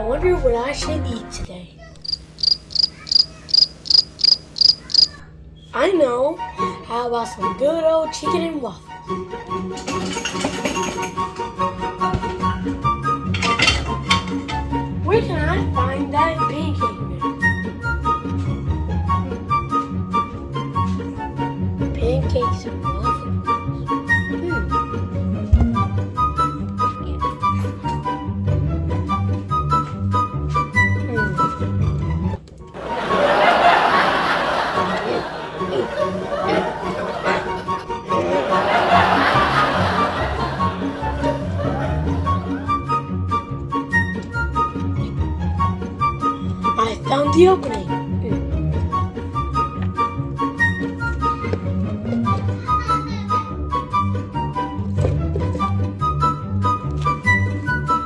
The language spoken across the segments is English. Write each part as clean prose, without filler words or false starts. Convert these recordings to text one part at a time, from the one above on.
wonder what I should eat today. I know. How about some good old chicken and waffle? Where can I find that pancake mix? Pancakes and waffles. I found the opening.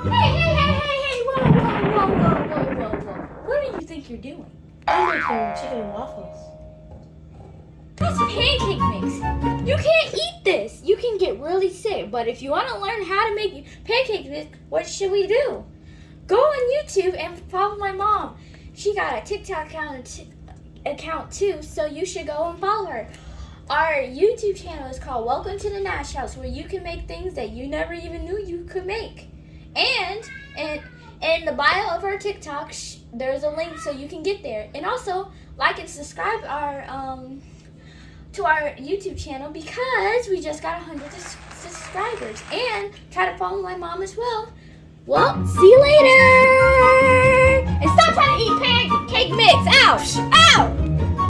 Hey, whoa. What do you think you're doing? I'm making chicken and waffles. That's pancake mix. You can't eat this. You can get really sick. But if you want to learn how to make pancake mix, what should we do? Go on YouTube and follow my mom. She got a TikTok account too, so you should go and follow her. Our YouTube channel is called Welcome to the Nash House, where you can make things that you never even knew you could make. And in the bio of our TikTok, there's a link so you can get there. And also like and subscribe to our YouTube channel because we just got 100 subscribers. And try to follow my mom as well. Well, see you later! And stop trying to eat pancake mix! Ouch! Ow!